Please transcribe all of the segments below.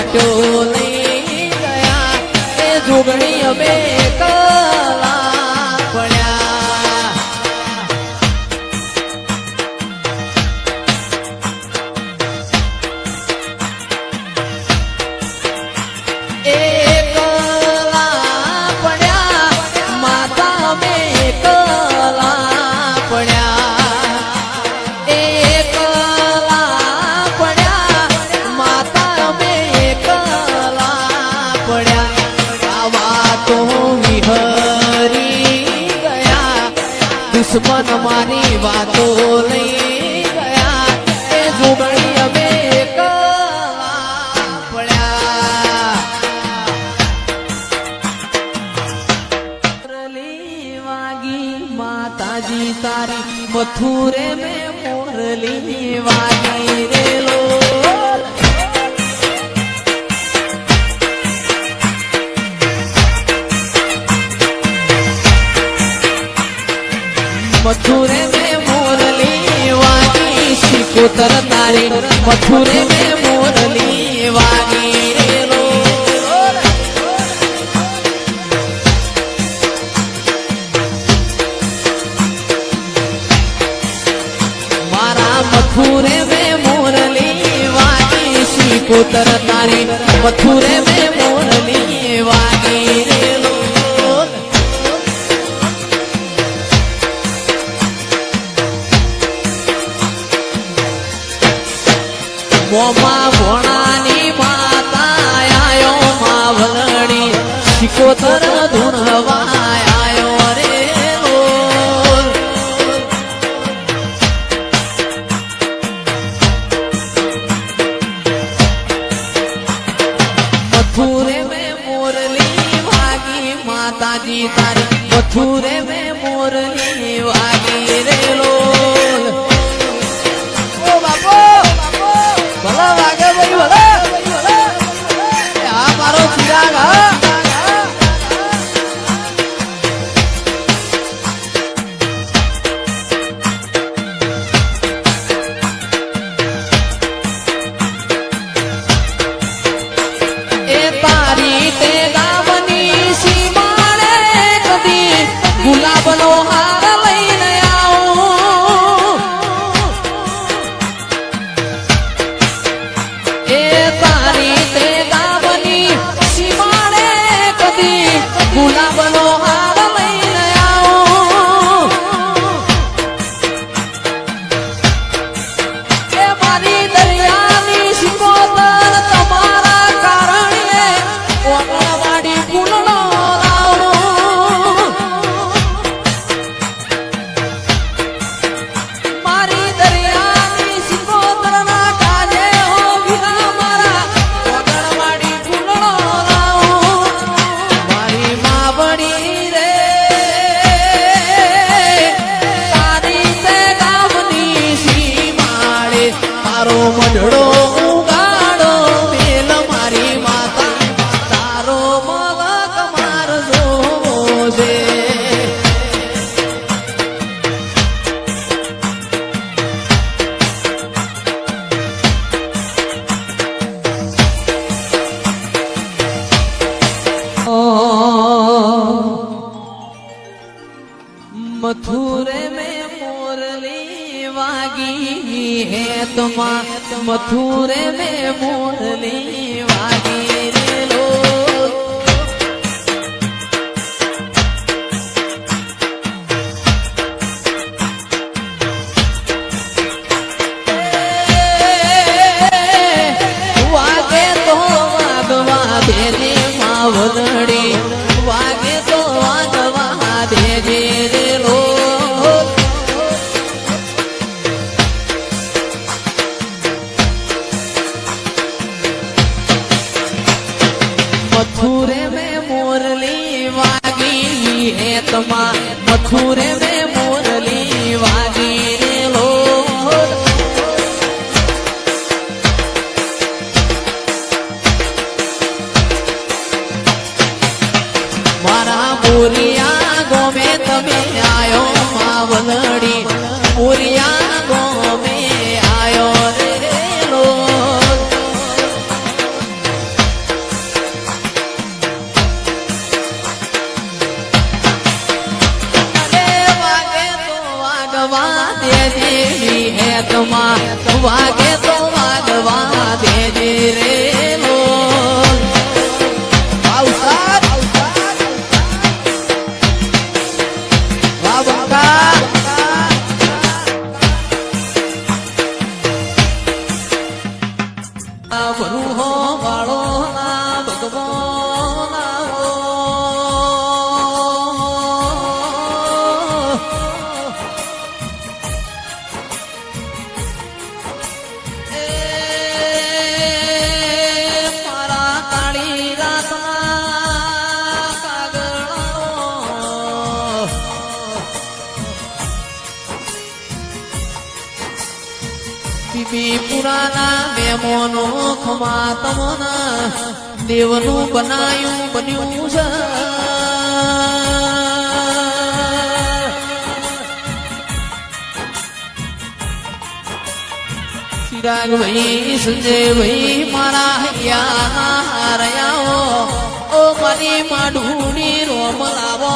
વાટ્યો લઈ ગયા એ જોગણી અમે કલા પડ્યા એ કલા પડ્યા માતા અમે કલા પડ્યા એ કલા પડ્યા માતા અમે કલા પડ્યા આવા તો વિહરી ગયા દુશ્મન મારી વાતો લઈ ગયા એ જોગણી અમે કલા પડ્યા વાગી માતાજી તારી મથુરે મેં મોરલી વાગી રેલો મથુરે મેં મોરલી વાગી શિકોતર તારી મથુરે મેં મોરલી વાગી રેલો મારા મથુરે મેં મોરલી વાગી શિકોતર તારી મથુરે મેં મોરલી વાગી રેલો મોમાં ભોણાની માતા આયો માવલણી શિકોતર ધૂણવા આયો રે મથુરે મેં મોરલી વાગી માતાજી તારી મથુરે મેં મોરલી વાગી રેલો ઓ બાપો ભલા વાગે ભાઈ ભલા આ મારો ચિરાગ એ તારી તે ગામની સીમાડે કદી ગુલાબનો હાર લઈને આવું એ તારી તે ગામની સીમાડે કદી ગુલાબનો હાર લઈને આવું એ મારી દરિયાની શિકોતર તમારા કારણે ઓગણવાડી ફૂલનો લાવું મારી દરિયાની શિકોતરના કાજે હો વિના મારા ઓગણવાડી ફૂલનો લાવું મારી માવડી રે તારી તે ગામની સીમાડે તારો મઢડો ઉગાડો મેલ મારી માતા તારો મલક મારજો છે मथुरे में मोरली वागी है तुमा मथुरे में मोरली वागी रे लो वागे तो वागवा देने मावलड़ी वागे तो वागवा देजे रे लो નેતમાં વાગે તો વાગવા દેજે રે લોલ. વાહ બંકા. ભરૂહો વાળો ના ભગવો ના હો. એ મારા કાળી રાતના કાગળો બીબી પુરાના મેમોનો ખમા તમના દેવનું બન્યું છે. ચિરાગ ભાઈ સંજય ભાઈ મારા હૈયા હરયાઓ ઓ મારી માઢુની રોમ લાવો.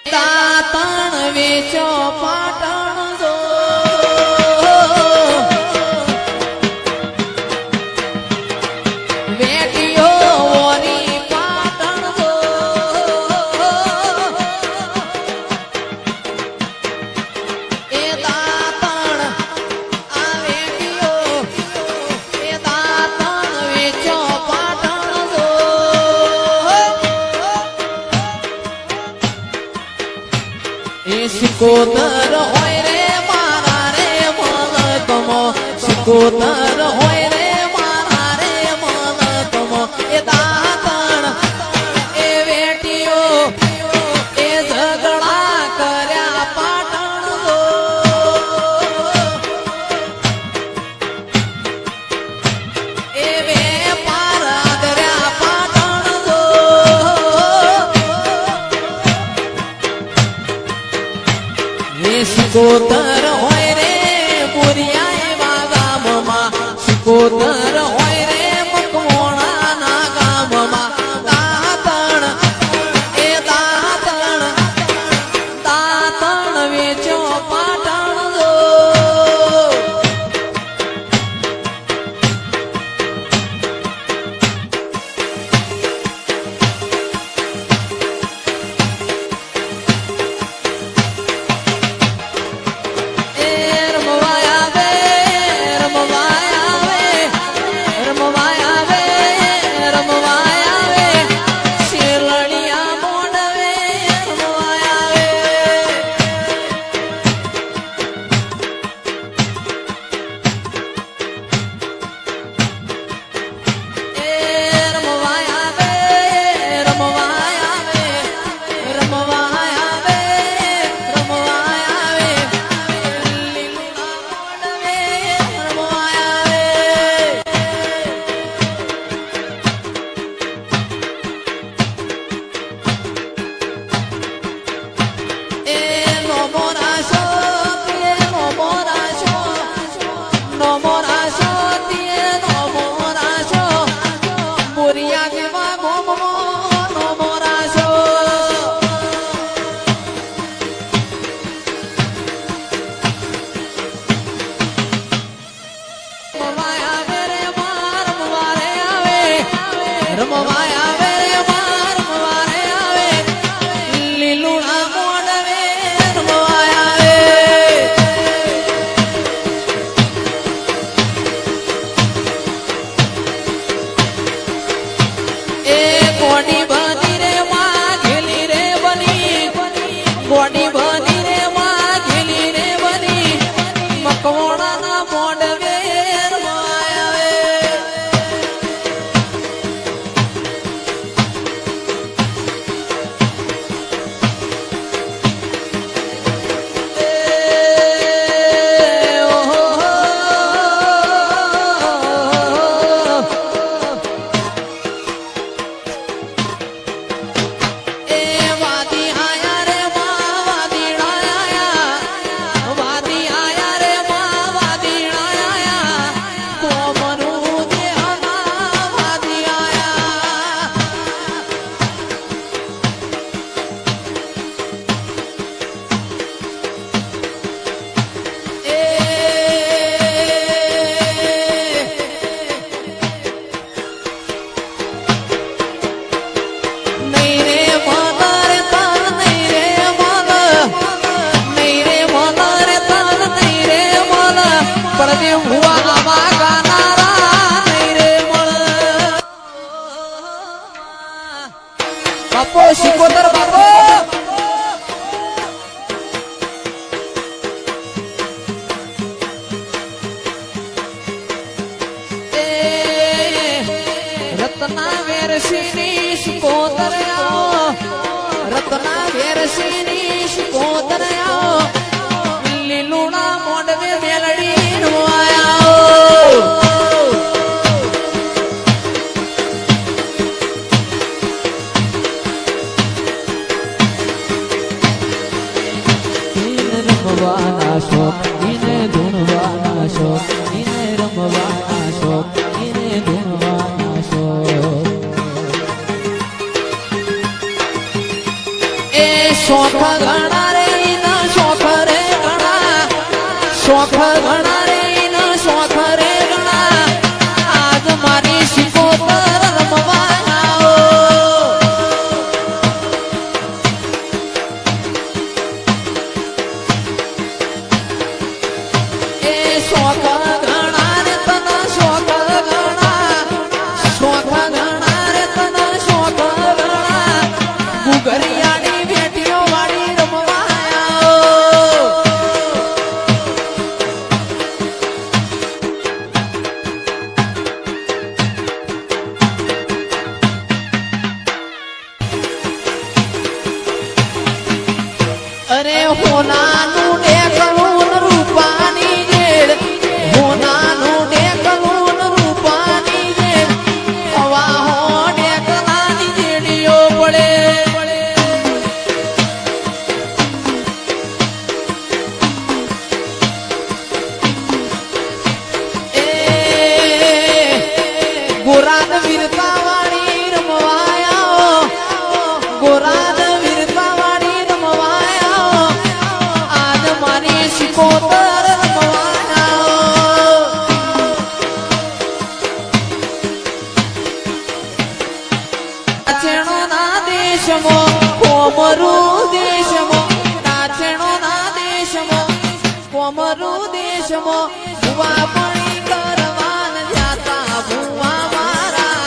દાતણ વેચો પાટણ જો વેટીઓ ઓરી પાટણ જો એ દાતણ આ વેટીઓ એ દાતણ વેચો પાટણ જો એ સિકોતર હોય રે મારા રે મલકમો સિકોતર હોય રે મારા રે મલકમો એ દાતણ એ વેટીઓ એ ઝઘડા કર્યા પાટણ જો એ વેપાર આદર્યા પાટણ જો સિકોતર હોય રે બોરિયા એવા ગામમાં સિકોતર હોય રે મકવાણાના ગામમાં દાતણ એ દાતણ દાતણ વેચો પાટણ જો આપો શિકોતર બાપો રત્ના વેરસીની શિકોતર આવો રત્ના વેરસીની શિકોતર આવો લીલુડા મોડવે મેલડી નો આયો રમવાના શોખ એને ધૂણવાના શોખ એને રમવાના શોખ એને ધૂણવાના શોખ એ શોખ ઘણા રે ના શોખ રે ઘણા શોખ ઘણા રે ના શોખ રે ઘણા આજ મારી શિકોતર રમવાના શોખ ઘણા રે તના શોખ ઘણા શોખ ઘણા રે તના શોખ ઘણા ગુગરિયાની બેટીઓ વાળી રમવાયા અરે હોનાનું ડેકણું રૂપાની જેડ હોનાનું ડેકણું રૂપાની જેડ હવા હો ડેકલાની જેડીઓ પડે એ ગોરાદ વીરતા વાળી રમવાયા ગોરાદ વીરતા વાળી રમવાયા આજ મારી શિકોતર કોમરુ દેશમો નાચણો ના દેશમો કોમરુ દેશમો ભુવા પણી કરવાન જાતા ભુવા મારા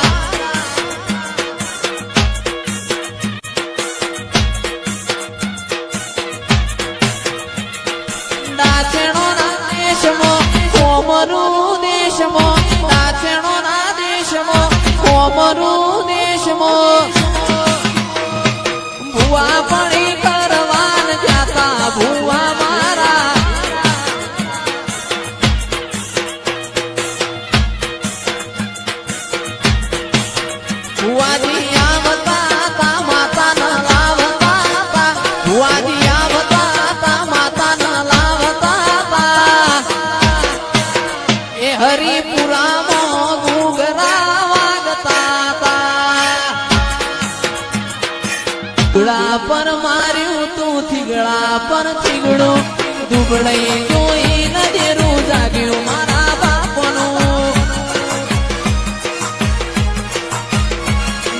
નાચણો ના દેશમો કોમરુ દેશમો નાચણો ના દેશમો કોમરુ દેશમો ભુવા પણી કરવાન જાતા ભુવા મારા ભુવાજી આવતા તા માતા ન લાવતા તા ભુવાજી આવતા તા માતા ન લાવતા તા એ હરિપુરામાં ઘૂઘરા વાગતા તા થીગડા પર માર્યું તું થીગડા પર થીગડું દુબળઈ જોઈ નજરું જાગ્યું મારા બાપનું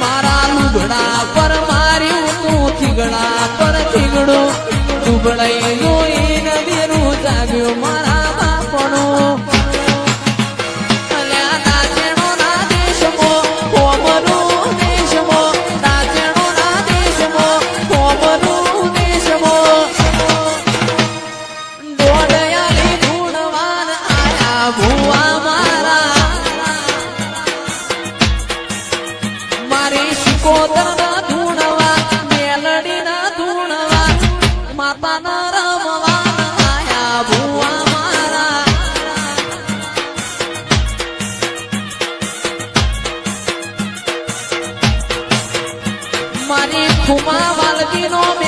મારા લુગડા પર માર્યું તું થીગડા પર થીગડું દુબળઈ જોઈ નજરું જાગ્યું મારા બાપનું શિકોતર ના ધૂણવા મેલડી ના ધૂણવા માતા ના રમવા આયા ભુવા મારા મારી ખુમા વાલજી નો